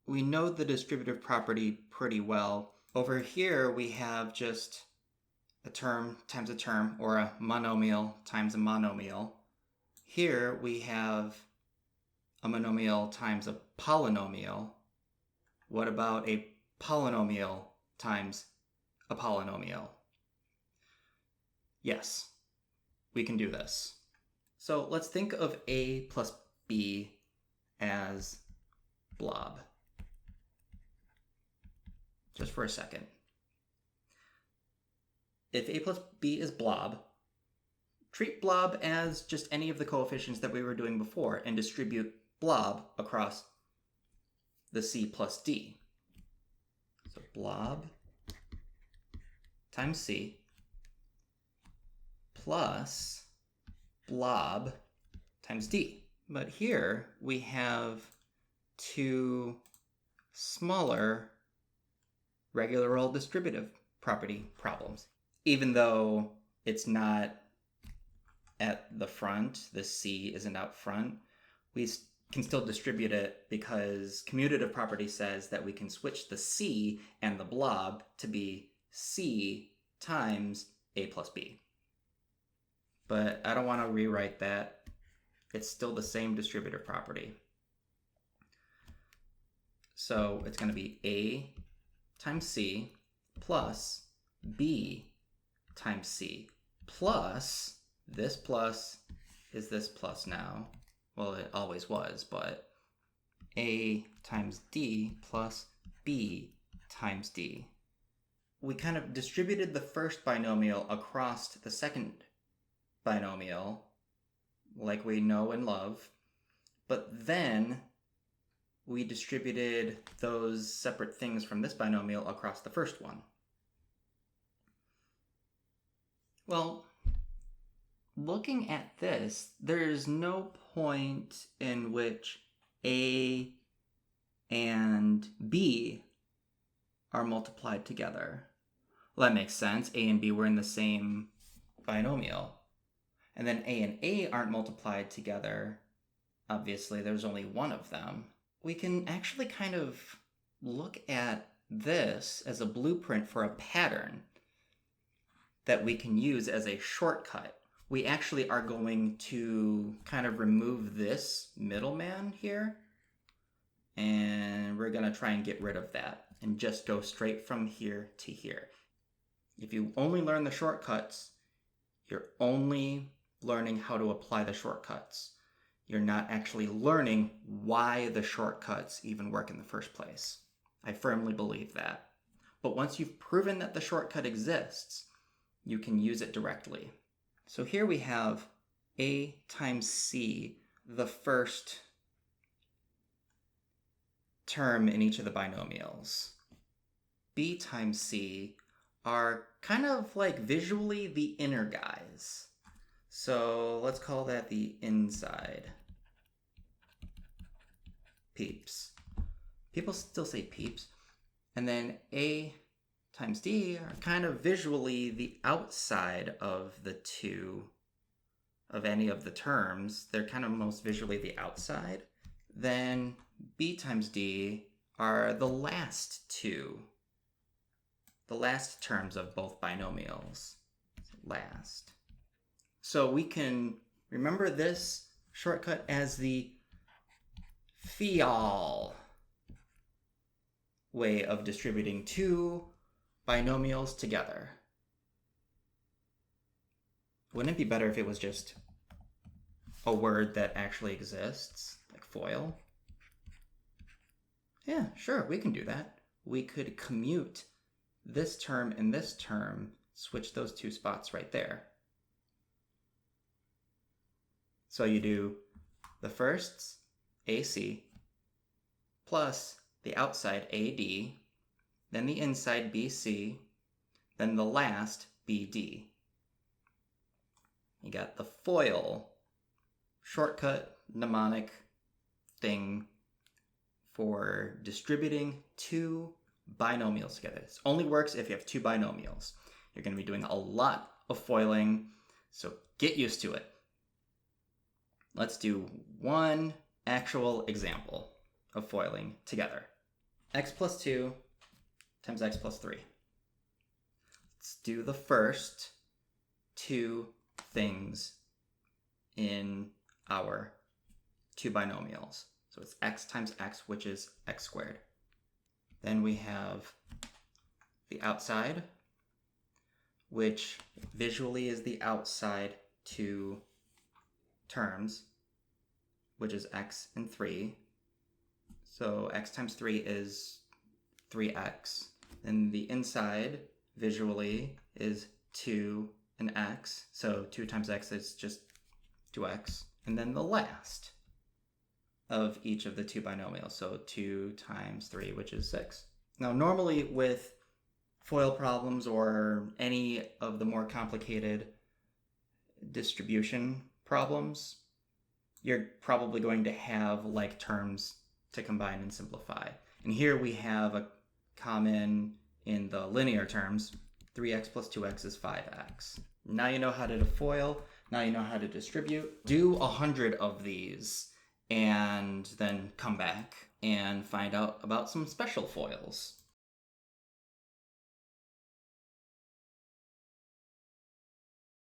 we know the distributive property pretty well. Over here, we have just a term times a term, or a monomial times a monomial. Here we have a monomial times a polynomial. What about a polynomial times a polynomial? Yes, we can do this. So let's think of a plus b as blob. Just for a second. If a plus b is blob, treat blob as just any of the coefficients that we were doing before and distribute blob across the c plus d. So blob times c plus blob times d. But here we have two smaller regular old distributive property problems. Even though it's not at the front, the c isn't out front, we can still distribute it because commutative property says that we can switch the c and the blob to be c times a plus b. But I don't want to rewrite that. It's still the same distributive property. So it's going to be a times c plus b times c plus, this plus is this plus now. Well, it always was, but a times d plus b times d. We kind of distributed the first binomial across the second binomial, like we know and love, but then we distributed those separate things from this binomial across the first one. Well, looking at this, there's no point in which a and b are multiplied together. Well, that makes sense. A and b were in the same binomial. And then a and a aren't multiplied together. Obviously, there's only one of them. We can actually kind of look at this as a blueprint for a pattern that we can use as a shortcut. We actually are going to kind of remove this middleman here, and we're going to try and get rid of that and just go straight from here to here. If you only learn the shortcuts, you're only learning how to apply the shortcuts. You're not actually learning why the shortcuts even work in the first place. I firmly believe that. But once you've proven that the shortcut exists, you can use it directly. So here we have a times c, the first term in each of the binomials. B times c are kind of like visually the inner guys. So let's call that the inside peeps. People still say peeps. And then a times d are kind of visually the outside of the two, of any of the terms. They're kind of most visually the outside. Then b times d are the last two, the last terms of both binomials. Last. So we can remember this shortcut as the Fial way of distributing two binomials together. Wouldn't it be better if it was just a word that actually exists, like FOIL? Yeah, sure, we can do that. We could commute this term and this term, switch those two spots right there. So you do the firsts, AC, plus the outside AD, then the inside BC, then the last BD. You got the FOIL shortcut mnemonic thing for distributing two binomials together. This only works if you have two binomials. You're going to be doing a lot of foiling, so get used to it. Let's do one actual example of foiling together. x plus 2 times x plus 3. Let's do the first two things in our two binomials. So it's x times x, which is x squared. Then we have the outside, which visually is the outside two terms, which is x and 3. So x times 3 is 3x. And the inside, visually, is 2 and x. So 2 times x is just 2x. And then the last of each of the two binomials. So 2 times 3, which is 6. Now, normally with FOIL problems or any of the more complicated distribution problems, you're probably going to have like terms to combine and simplify. And here we have a common in the linear terms. 3x plus 2x is 5x. Now you know how to FOIL. Now you know how to distribute. Do 100 of these and then come back and find out about some special FOILs.